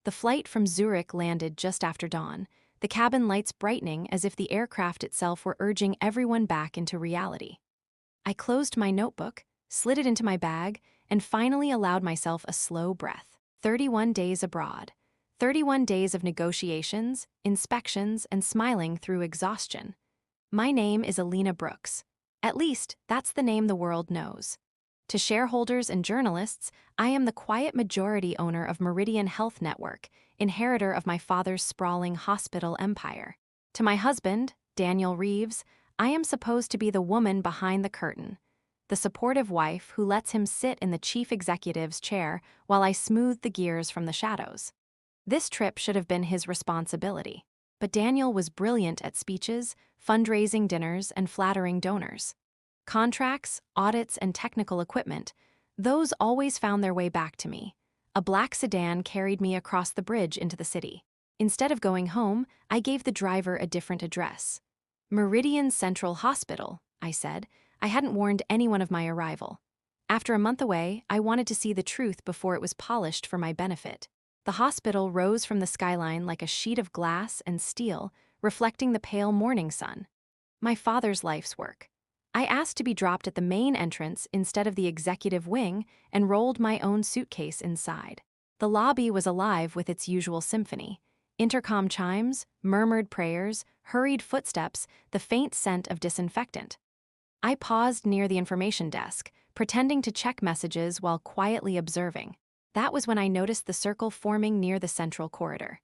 The flight from Zurich landed just after dawn, the cabin lights brightening as if the aircraft itself were urging everyone back into reality. I closed my notebook, slid it into my bag, and finally allowed myself a slow breath. 31 days abroad. 31 days of negotiations, inspections, and smiling through exhaustion. My name is Alina Brooks. At least, that's the name the world knows. To shareholders and journalists, I am the quiet majority owner of Meridian Health Network, inheritor of my father's sprawling hospital empire. To my husband, Daniel Reeves, I am supposed to be the woman behind the curtain, the supportive wife who lets him sit in the chief executive's chair while I smooth the gears from the shadows. This trip should have been his responsibility, but Daniel was brilliant at speeches, fundraising dinners, and flattering donors. Contracts, audits, and technical equipment, those always found their way back to me. A black sedan carried me across the bridge into the city. Instead of going home, I gave the driver a different address. Meridian Central Hospital, I said. I hadn't warned anyone of my arrival. After a month away, I wanted to see the truth before it was polished for my benefit. The hospital rose from the skyline like a sheet of glass and steel, reflecting the pale morning sun. My father's life's work. I asked to be dropped at the main entrance instead of the executive wing and rolled my own suitcase inside. The lobby was alive with its usual symphony. Intercom chimes, murmured prayers, hurried footsteps, the faint scent of disinfectant. I paused near the information desk, pretending to check messages while quietly observing. That was when I noticed the circle forming near the central corridor.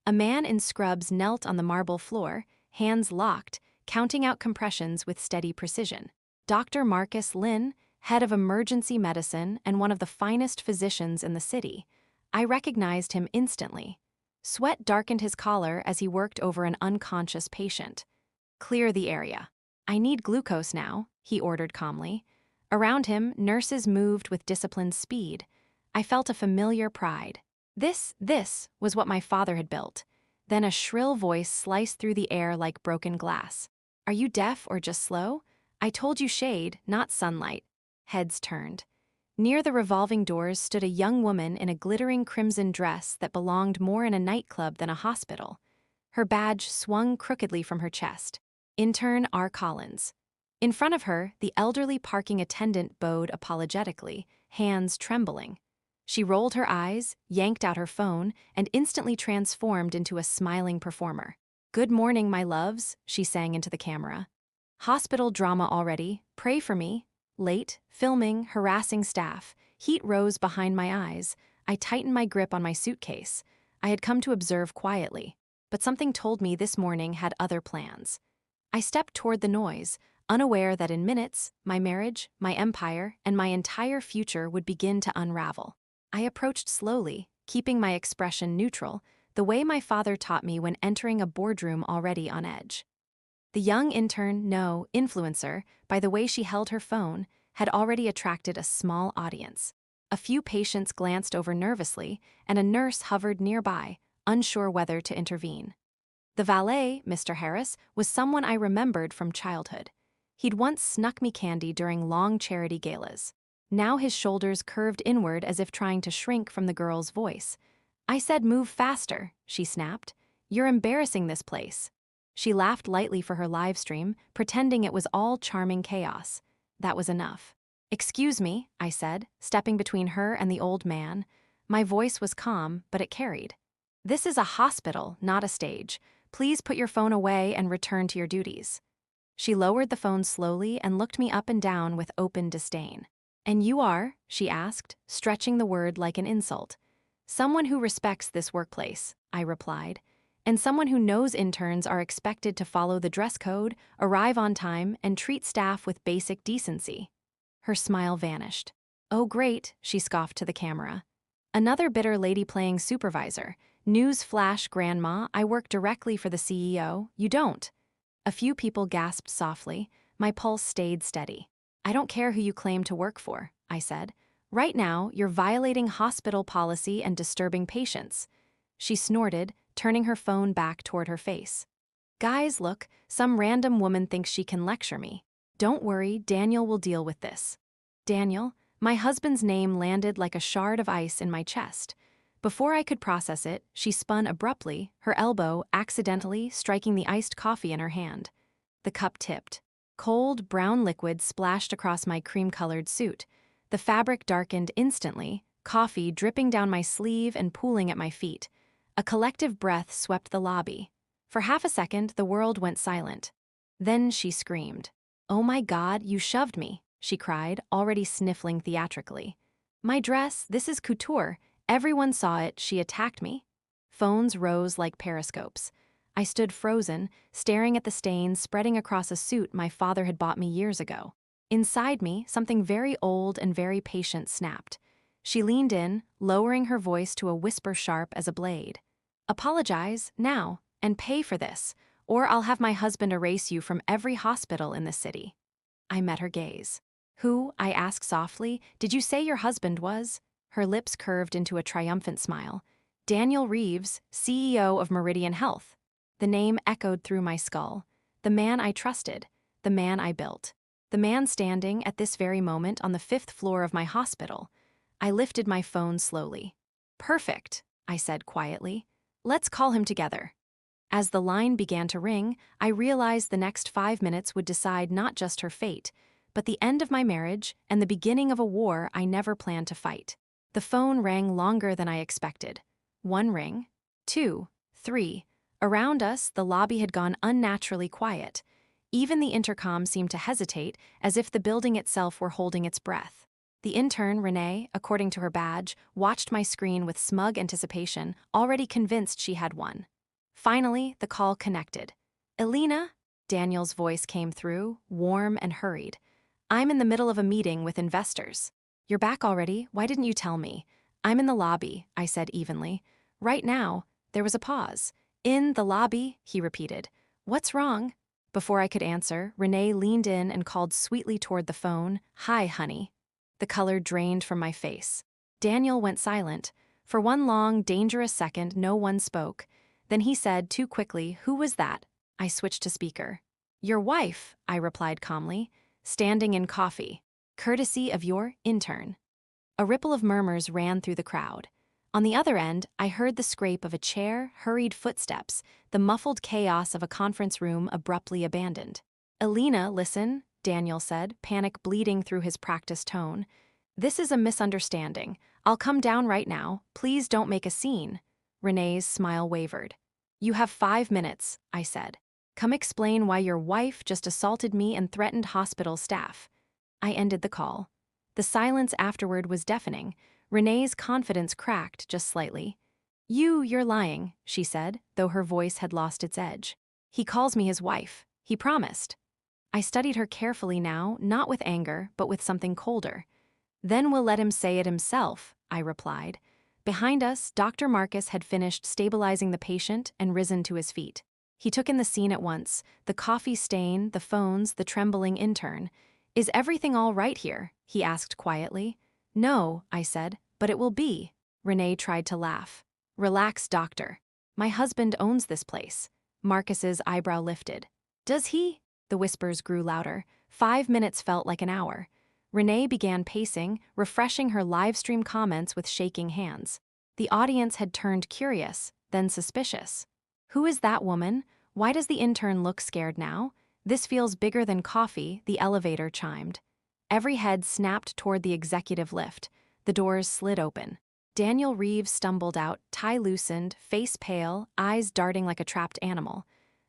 A man in scrubs knelt on the marble floor, hands locked, counting out compressions with steady precision. Dr. Marcus Lynn, head of emergency medicine and one of the finest physicians in the city. I recognized him instantly. Sweat darkened his collar as he worked over an unconscious patient. "Clear the area. I need glucose now," he ordered calmly. Around him, nurses moved with disciplined speed. I felt a familiar pride. This was what my father had built. Then a shrill voice sliced through the air like broken glass. "Are you deaf or just slow? I told you shade, not sunlight." Heads turned. Near the revolving doors stood a young woman in a glittering crimson dress that belonged more in a nightclub than a hospital. Her badge swung crookedly from her chest. Intern R. Collins. In front of her, the elderly parking attendant bowed apologetically, hands trembling. She rolled her eyes, yanked out her phone, and instantly transformed into a smiling performer. "Good morning, my loves," she sang into the camera. "Hospital drama already, pray for me." Late, filming, harassing staff. Heat rose behind my eyes. I tightened my grip on my suitcase. I had come to observe quietly, but something told me this morning had other plans. I stepped toward the noise, unaware that in minutes, my marriage, my empire, and my entire future would begin to unravel. I approached slowly, keeping my expression neutral, the way my father taught me when entering a boardroom already on edge. The young intern, no, influencer, by the way she held her phone, had already attracted a small audience. A few patients glanced over nervously, and a nurse hovered nearby, unsure whether to intervene. The valet, Mr. Harris, was someone I remembered from childhood. He'd once snuck me candy during long charity galas. Now his shoulders curved inward as if trying to shrink from the girl's voice. "I said move faster," she snapped. "You're embarrassing this place." She laughed lightly for her live stream, pretending it was all charming chaos. That was enough. "Excuse me," I said, stepping between her and the old man. My voice was calm, but it carried. "This is a hospital, not a stage. Please put your phone away and return to your duties." She lowered the phone slowly and looked me up and down with open disdain. "And you are?" she asked, stretching the word like an insult. "Someone who respects this workplace," I replied. "And someone who knows interns are expected to follow the dress code, arrive on time, and treat staff with basic decency." Her smile vanished. "Oh great," she scoffed to the camera. "Another bitter lady playing supervisor. News flash, grandma, I work directly for the CEO. You don't." A few people gasped softly. My pulse stayed steady. "I don't care who you claim to work for," I said. "Right now, you're violating hospital policy and disturbing patients." She snorted, turning her phone back toward her face. "Guys, look, some random woman thinks she can lecture me. Don't worry, Daniel will deal with this." Daniel? My husband's name landed like a shard of ice in my chest. Before I could process it, she spun abruptly, her elbow accidentally striking the iced coffee in her hand. The cup tipped. Cold, brown liquid splashed across my cream-colored suit. The fabric darkened instantly, coffee dripping down my sleeve and pooling at my feet. A collective breath swept the lobby. For half a second, the world went silent. Then she screamed. "Oh my God, you shoved me," she cried, already sniffling theatrically. "My dress, this is couture. Everyone saw it, she attacked me." Phones rose like periscopes. I stood frozen, staring at the stains spreading across a suit my father had bought me years ago. Inside me, something very old and very patient snapped. She leaned in, lowering her voice to a whisper sharp as a blade. "Apologize, now, and pay for this, or I'll have my husband erase you from every hospital in this city." I met her gaze. "Who," I asked softly, "did you say your husband was?" Her lips curved into a triumphant smile. "Daniel Reeves, CEO of Meridian Health." The name echoed through my skull. The man I trusted. The man I built. The man standing, at this very moment, on the 5th floor of my hospital. I lifted my phone slowly. "Perfect," I said quietly. "Let's call him together." As the line began to ring, I realized the next 5 minutes would decide not just her fate, but the end of my marriage and the beginning of a war I never planned to fight. The phone rang longer than I expected. 1 ring, 2, 3. Around us, the lobby had gone unnaturally quiet. Even the intercom seemed to hesitate, as if the building itself were holding its breath. The intern, Renee, according to her badge, watched my screen with smug anticipation, already convinced she had won. Finally, the call connected. "Elena?" Daniel's voice came through, warm and hurried. "I'm in the middle of a meeting with investors." "You're back already? Why didn't you tell me?" "I'm in the lobby," I said evenly. "Right now." There was a pause. "In the lobby," he repeated. "What's wrong?" Before I could answer, Renee leaned in and called sweetly toward the phone, "Hi, honey." The color drained from my face. Daniel went silent. For one long, dangerous second, no one spoke. Then he said, too quickly, "Who was that?" I switched to speaker. "Your wife," I replied calmly, "standing in coffee. Courtesy of your intern." A ripple of murmurs ran through the crowd. On the other end, I heard the scrape of a chair, hurried footsteps, the muffled chaos of a conference room abruptly abandoned. "Elena, listen," Daniel said, panic bleeding through his practiced tone. "This is a misunderstanding. I'll come down right now. Please don't make a scene." Renee's smile wavered. "You have 5 minutes," I said. "Come explain why your wife just assaulted me and threatened hospital staff." I ended the call. The silence afterward was deafening. Renee's confidence cracked just slightly. You're lying," she said, though her voice had lost its edge. "He calls me his wife. He promised." I studied her carefully now, not with anger, but with something colder. "Then we'll let him say it himself," I replied. Behind us, Dr. Marcus had finished stabilizing the patient and risen to his feet. He took in the scene at once, the coffee stain, the phones, the trembling intern. "Is everything all right here?" he asked quietly. "No," I said, "but it will be." Renee tried to laugh. "Relax, doctor. My husband owns this place." Marcus's eyebrow lifted. "Does he?" The whispers grew louder. 5 minutes felt like an hour. Renee began pacing, refreshing her live-stream comments with shaking hands. The audience had turned curious, then suspicious. "Who is that woman? Why does the intern look scared now? This feels bigger than coffee," the elevator chimed. Every head snapped toward the executive lift. The doors slid open. Daniel Reeves stumbled out, tie loosened, face pale, eyes darting like a trapped animal.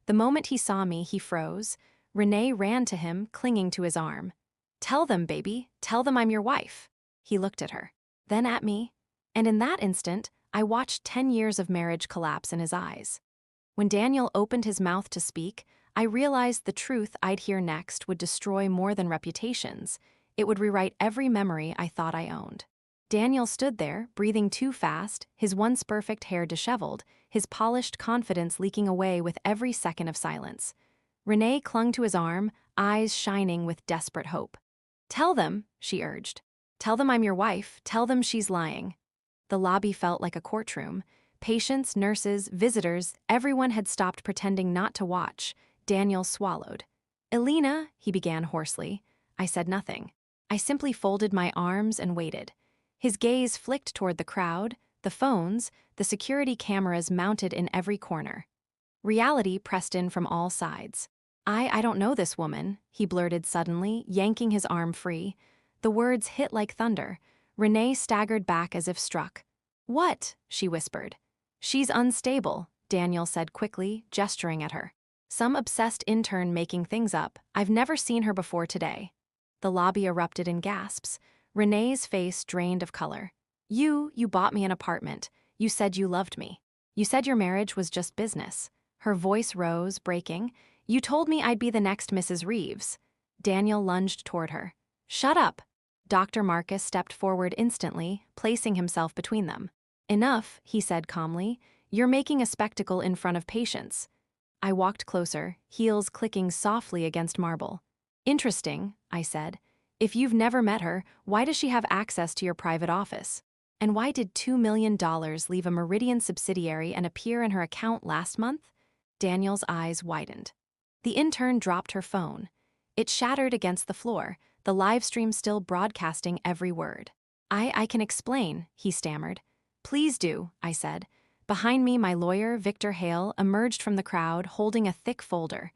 The moment he saw me, he froze. Renee ran to him, clinging to his arm. "Tell them, baby. Tell them I'm your wife." He looked at her, then at me, and in that instant, I watched 10 years of marriage collapse in his eyes. When Daniel opened his mouth to speak, I realized the truth I'd hear next would destroy more than reputations. It would rewrite every memory I thought I owned. Daniel stood there, breathing too fast, his once perfect hair disheveled, his polished confidence leaking away with every second of silence. Renee clung to his arm, eyes shining with desperate hope. "Tell them," she urged. "Tell them I'm your wife. Tell them she's lying." The lobby felt like a courtroom. Patients, nurses, visitors, everyone had stopped pretending not to watch. Daniel swallowed. "Elena," he began hoarsely. I said nothing. I simply folded my arms and waited. His gaze flicked toward the crowd, The phones, the security cameras mounted in every corner. Reality pressed in from all sides. I don't know this woman, he blurted suddenly, yanking his arm free. The words hit like thunder. Renee staggered back as if struck. What? She whispered. She's unstable, Daniel said quickly, gesturing at her. Some obsessed intern making things up. I've never seen her before today. The lobby erupted in gasps. Renee's face drained of color. You bought me an apartment. You said you loved me. You said your marriage was just business. Her voice rose, breaking. You told me I'd be the next Mrs. Reeves. Daniel lunged toward her. Shut up. Dr. Marcus stepped forward instantly, placing himself between them. Enough, he said calmly. You're making a spectacle in front of patients. I walked closer, heels clicking softly against marble. Interesting, I said. If you've never met her, why does she have access to your private office? And why did $2 million leave a Meridian subsidiary and appear in her account last month? Daniel's eyes widened. The intern dropped her phone. It shattered against the floor, the live stream still broadcasting every word. I can explain, he stammered. Please do, I said. Behind me, my lawyer, Victor Hale, emerged from the crowd, holding a thick folder.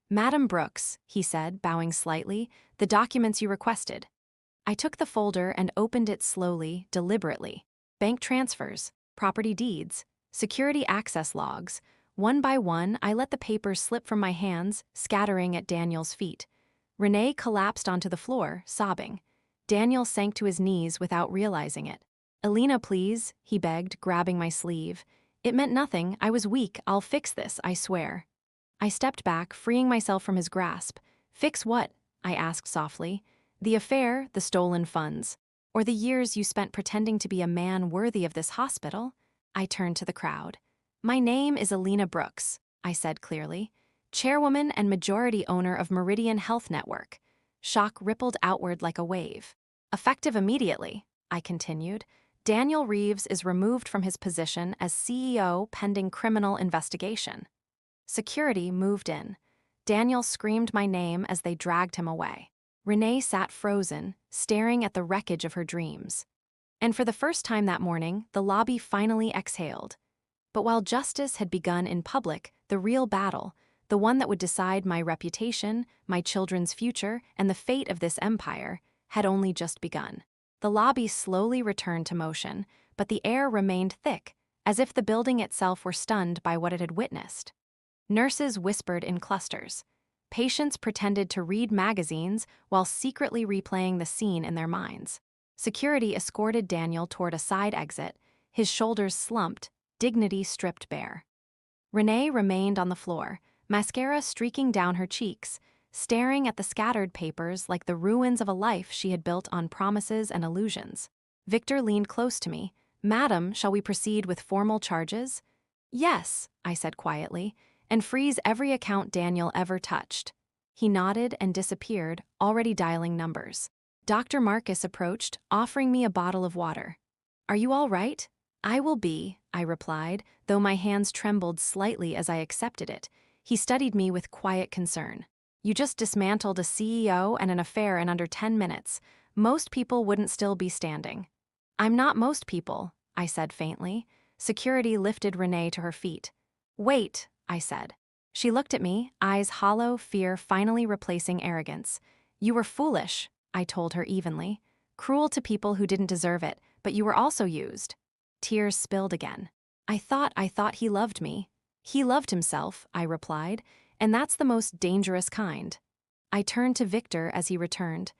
Madam Brooks, he said, bowing slightly, the documents you requested. I took the folder and opened it slowly, deliberately. Bank transfers, property deeds, security access logs. One by one, I let the papers slip from my hands, scattering at Daniel's feet. Renee collapsed onto the floor, sobbing. Daniel sank to his knees without realizing it. Alina, please, he begged, grabbing my sleeve. It meant nothing. I was weak. I'll fix this, I swear. I stepped back, freeing myself from his grasp. Fix what? I asked softly. The affair, the stolen funds, or the years you spent pretending to be a man worthy of this hospital? I turned to the crowd. My name is Alina Brooks, I said clearly, chairwoman and majority owner of Meridian Health Network. Shock rippled outward like a wave. Effective immediately, I continued. Daniel Reeves is removed from his position as CEO pending criminal investigation. Security moved in. Daniel screamed my name as they dragged him away. Renee sat frozen, staring at the wreckage of her dreams. And for the first time that morning, the lobby finally exhaled. But while justice had begun in public, the real battle, the one that would decide my reputation, my children's future, and the fate of this empire, had only just begun. The lobby slowly returned to motion, but the air remained thick, as if the building itself were stunned by what it had witnessed. Nurses whispered in clusters. Patients pretended to read magazines while secretly replaying the scene in their minds. Security escorted Daniel toward a side exit, his shoulders slumped, dignity stripped bare. Renee remained on the floor, mascara streaking down her cheeks, staring at the scattered papers like the ruins of a life she had built on promises and illusions. Victor leaned close to me. Madam, shall we proceed with formal charges? Yes, I said quietly, and freeze every account Daniel ever touched. He nodded and disappeared, already dialing numbers. Dr. Marcus approached, offering me a bottle of water. Are you all right? I will be, I replied, though my hands trembled slightly as I accepted it. He studied me with quiet concern. You just dismantled a CEO and an affair in under 10 minutes. Most people wouldn't still be standing. I'm not most people, I said faintly. Security lifted Renee to her feet. Wait, I said. She looked at me, eyes hollow, fear finally replacing arrogance. You were foolish, I told her evenly. Cruel to people who didn't deserve it, but you were also used. Tears spilled again. I thought he loved me. He loved himself, I replied, and that's the most dangerous kind. I turned to Victor as he returned.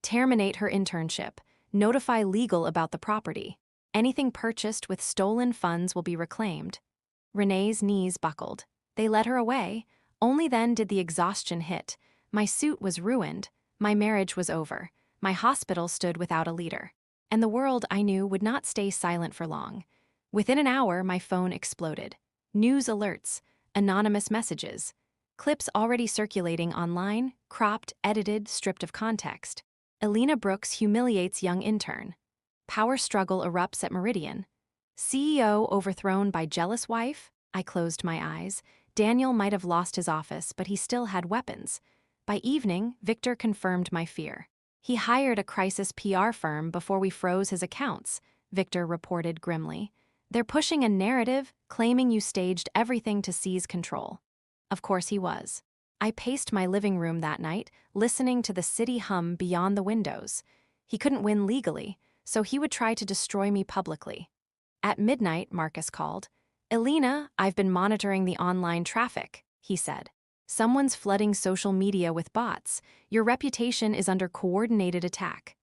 Terminate her internship. Notify legal about the property. Anything purchased with stolen funds will be reclaimed. Renee's knees buckled. They led her away. Only then did the exhaustion hit. My suit was ruined. My marriage was over. My hospital stood without a leader. And the world, I knew, would not stay silent for long. Within an hour, my phone exploded. News alerts, anonymous messages, clips already circulating online, cropped, edited, stripped of context. Alina Brooks humiliates young intern. Power struggle erupts at Meridian. CEO overthrown by jealous wife? I closed my eyes. Daniel might have lost his office, but he still had weapons. By evening, Victor confirmed my fear. He hired a crisis PR firm before we froze his accounts, Victor reported grimly. They're pushing a narrative, claiming you staged everything to seize control. Of course he was. I paced my living room that night, listening to the city hum beyond the windows. He couldn't win legally, so he would try to destroy me publicly. At midnight, Marcus called. "Elena, I've been monitoring the online traffic," he said. "Someone's flooding social media with bots. Your reputation is under coordinated attack."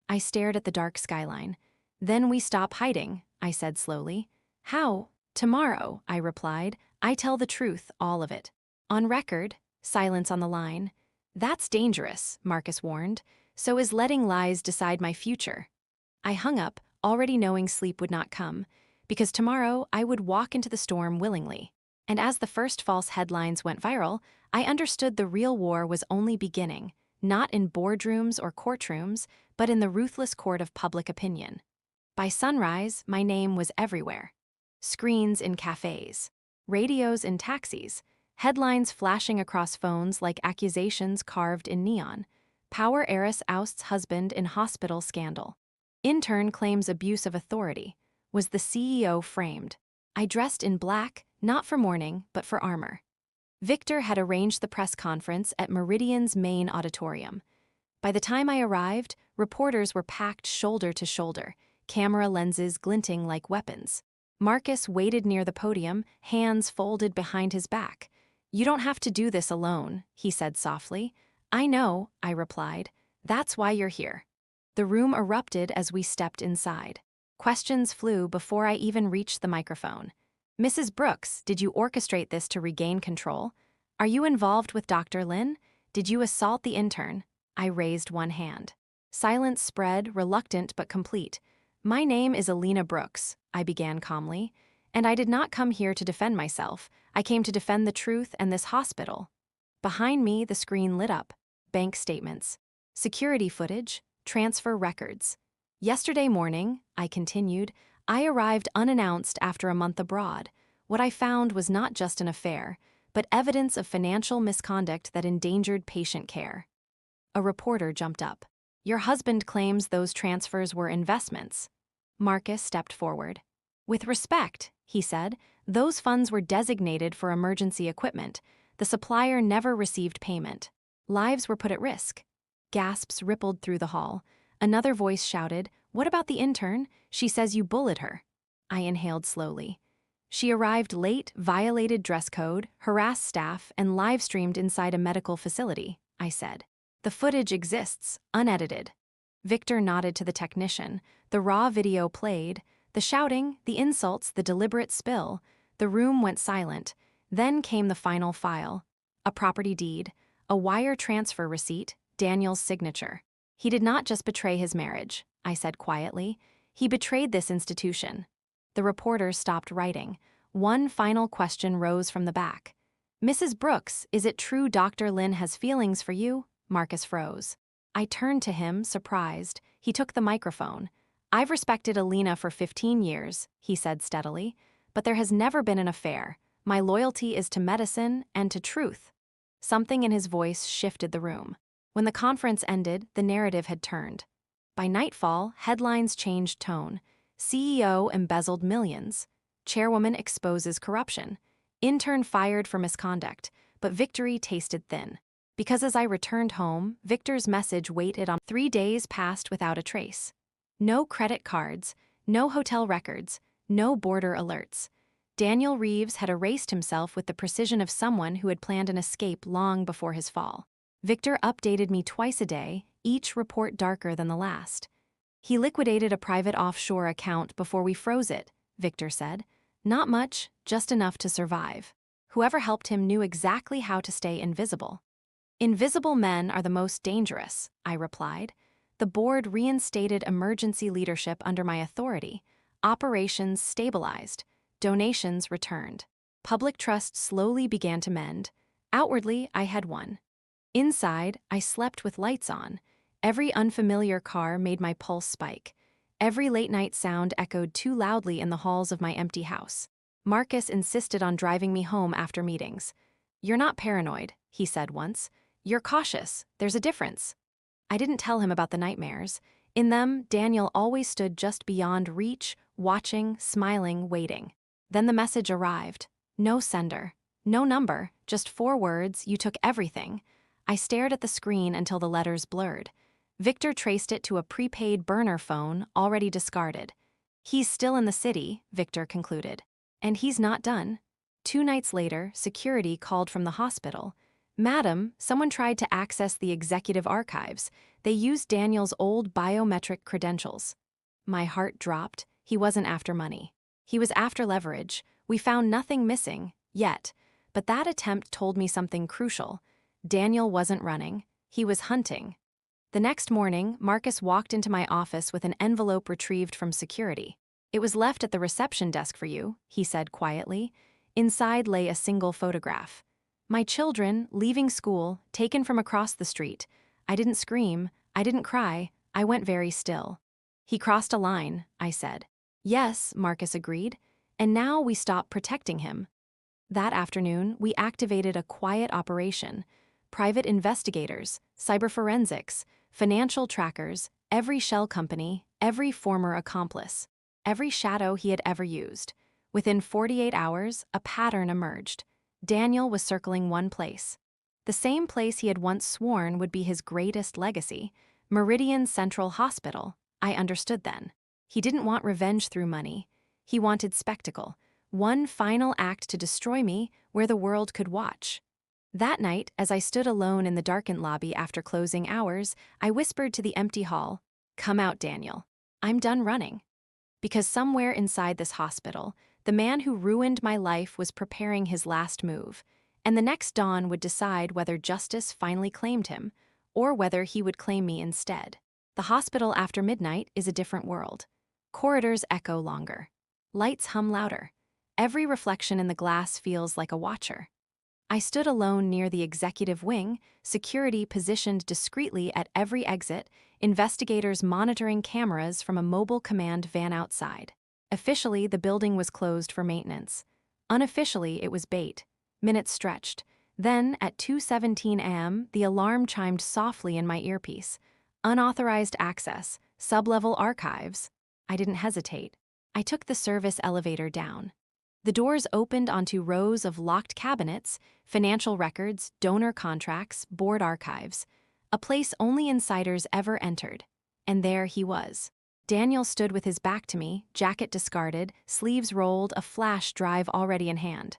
I stared at the dark skyline. "Then we stop hiding," I said slowly. "How?" "Tomorrow," I replied. "I tell the truth, all of it." "On record." Silence on the line. "That's dangerous," Marcus warned. "So is letting lies decide my future." I hung up, already knowing sleep would not come, because tomorrow I would walk into the storm willingly. And as the first false headlines went viral, I understood the real war was only beginning, not in boardrooms or courtrooms, but in the ruthless court of public opinion. By sunrise, my name was everywhere. Screens in cafes, radios in taxis, headlines flashing across phones like accusations carved in neon. Power heiress ousts husband in hospital scandal. Intern claims abuse of authority. Was the CEO framed? I dressed in black, not for mourning, but for armor. Victor had arranged the press conference at Meridian's main auditorium. By the time I arrived, reporters were packed shoulder to shoulder, camera lenses glinting like weapons. Marcus waited near the podium, hands folded behind his back. "You don't have to do this alone," he said softly. "I know," I replied. "That's why you're here." The room erupted as we stepped inside. Questions flew before I even reached the microphone. "Mrs. Brooks, did you orchestrate this to regain control? Are you involved with Dr. Lin? Did you assault the intern?" I raised one hand. Silence spread, reluctant but complete. "My name is Elena Brooks," I began calmly, "and I did not come here to defend myself. I came to defend the truth and this hospital." Behind me, the screen lit up. Bank statements, security footage, transfer records. "Yesterday morning," I continued, "I arrived unannounced after a month abroad. What I found was not just an affair, but evidence of financial misconduct that endangered patient care." A reporter jumped up. "Your husband claims those transfers were investments." Marcus stepped forward. "With respect," he said, "those funds were designated for emergency equipment. The supplier never received payment. Lives were put at risk." Gasps rippled through the hall. Another voice shouted, "What about the intern? She says you bullied her." I inhaled slowly. "She arrived late, violated dress code, harassed staff, and live-streamed inside a medical facility," I said. "The footage exists, unedited." Victor nodded to the technician. The raw video played. The shouting, the insults, the deliberate spill. The room went silent. Then came the final file. A property deed, a wire transfer receipt, Daniel's signature. "He did not just betray his marriage," I said quietly. "He betrayed this institution." The reporter stopped writing. One final question rose from the back. "Mrs. Brooks, is it true Dr. Lin has feelings for you?" Marcus froze. I turned to him, surprised. He took the microphone. "I've respected Elena for 15 years, he said steadily, "but there has never been an affair. My loyalty is to medicine and to truth." Something in his voice shifted the room. When the conference ended, the narrative had turned. By nightfall, headlines changed tone. CEO embezzled millions. Chairwoman exposes corruption. Intern fired for misconduct, but victory tasted thin. Because as I returned home, Victor's message waited on. 3 days passed without a trace. No credit cards, no hotel records, no border alerts. Daniel Reeves had erased himself with the precision of someone who had planned an escape long before his fall. Victor updated me twice a day, each report darker than the last. "He liquidated a private offshore account before we froze it," Victor said. "Not much, just enough to survive. Whoever helped him knew exactly how to stay invisible." "Invisible men are the most dangerous," I replied. The board reinstated emergency leadership under my authority. Operations stabilized. Donations returned. Public trust slowly began to mend. Outwardly, I had won. Inside, I slept with lights on. Every unfamiliar car made my pulse spike. Every late-night sound echoed too loudly in the halls of my empty house. Marcus insisted on driving me home after meetings. "You're not paranoid," he said once. "You're cautious. There's a difference." I didn't tell him about the nightmares. In them, Daniel always stood just beyond reach, watching, smiling, waiting. Then the message arrived. No sender. No number, just 4 words, "You took everything." I stared at the screen until the letters blurred. Victor traced it to a prepaid burner phone already discarded. "He's still in the city," Victor concluded. "And he's not done." 2 nights later, security called from the hospital. "Madam, someone tried to access the executive archives. They used Daniel's old biometric credentials." My heart dropped. He wasn't after money. He was after leverage. We found nothing missing, yet. But that attempt told me something crucial. Daniel wasn't running. He was hunting. The next morning, Marcus walked into my office with an envelope retrieved from security. "It was left at the reception desk for you," he said quietly. Inside lay a single photograph. My children, leaving school, taken from across the street. I didn't scream. I didn't cry. I went very still. "He crossed a line," I said. "Yes," Marcus agreed. "And now we stop protecting him." That afternoon, we activated a quiet operation. Private investigators, cyberforensics, financial trackers, every shell company, every former accomplice, every shadow he had ever used. Within 48 hours, a pattern emerged. Daniel was circling one place. The same place he had once sworn would be his greatest legacy, Meridian Central Hospital. I understood then. He didn't want revenge through money. He wanted spectacle. One final act to destroy me where the world could watch. That night, as I stood alone in the darkened lobby after closing hours, I whispered to the empty hall, "Come out, Daniel. I'm done running." Because somewhere inside this hospital, the man who ruined my life was preparing his last move, and the next dawn would decide whether justice finally claimed him, or whether he would claim me instead. The hospital after midnight is a different world. Corridors echo longer. Lights hum louder. Every reflection in the glass feels like a watcher. I stood alone near the executive wing, security positioned discreetly at every exit, investigators monitoring cameras from a mobile command van outside. Officially, the building was closed for maintenance. Unofficially, it was bait. Minutes stretched. Then, at 2:17 a.m., the alarm chimed softly in my earpiece. Unauthorized access, sublevel archives. I didn't hesitate. I took the service elevator down. The doors opened onto rows of locked cabinets, financial records, donor contracts, board archives, a place only insiders ever entered. And there he was. Daniel stood with his back to me, jacket discarded, sleeves rolled, a flash drive already in hand.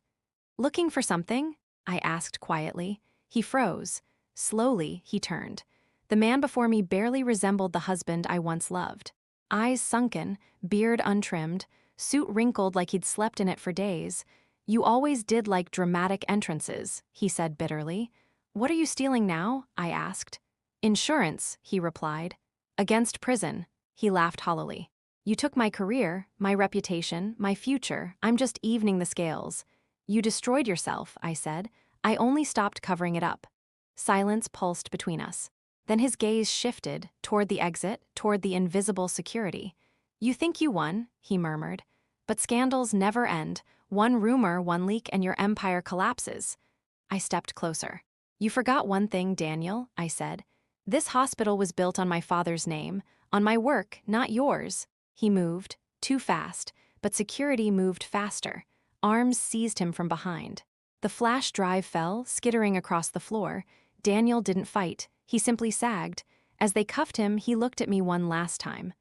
"Looking for something?" I asked quietly. He froze. Slowly, he turned. The man before me barely resembled the husband I once loved. Eyes sunken, beard untrimmed, suit wrinkled like he'd slept in it for days. "You always did like dramatic entrances," he said bitterly. "What are you stealing now?" I asked. "Insurance," he replied. "Against prison." He laughed hollowly. "You took my career, my reputation, my future. I'm just evening the scales." "You destroyed yourself," I said. "I only stopped covering it up." Silence pulsed between us. Then his gaze shifted, toward the exit, toward the invisible security. "You think you won," he murmured. "But scandals never end. One rumor, one leak, and your empire collapses." I stepped closer. "You forgot one thing, Daniel," I said. "This hospital was built on my father's name, on my work, not yours." He moved, too fast, but security moved faster. Arms seized him from behind. The flash drive fell, skittering across the floor. Daniel didn't fight. He simply sagged. As they cuffed him, he looked at me one last time.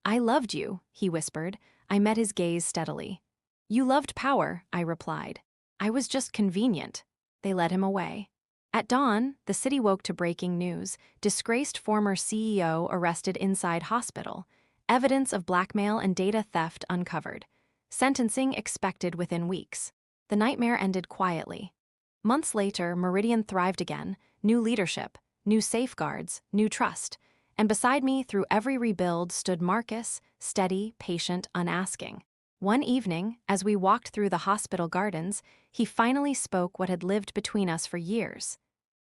"I loved you," he whispered. I met his gaze steadily. "You loved power," I replied. "I was just convenient." They led him away. At dawn, the city woke to breaking news. Disgraced former CEO arrested inside hospital. Evidence of blackmail and data theft uncovered. Sentencing expected within weeks. The nightmare ended quietly. Months later, Meridian thrived again. New leadership, new safeguards, new trust. And beside me, through every rebuild, stood Marcus, steady, patient, unasking. One evening, as we walked through the hospital gardens, he finally spoke what had lived between us for years.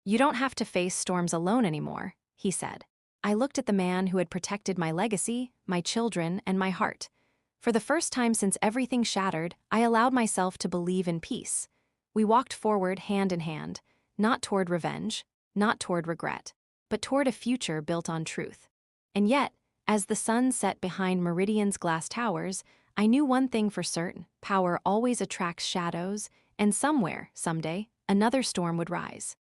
"You don't have to face storms alone anymore," he said. I looked at the man who had protected my legacy, my children, and my heart. For the first time since everything shattered, I allowed myself to believe in peace. We walked forward hand in hand, not toward revenge, not toward regret, but toward a future built on truth. And yet, As the sun set behind Meridian's glass towers, I knew one thing for certain: power always attracts shadows, and somewhere, someday, another storm would rise.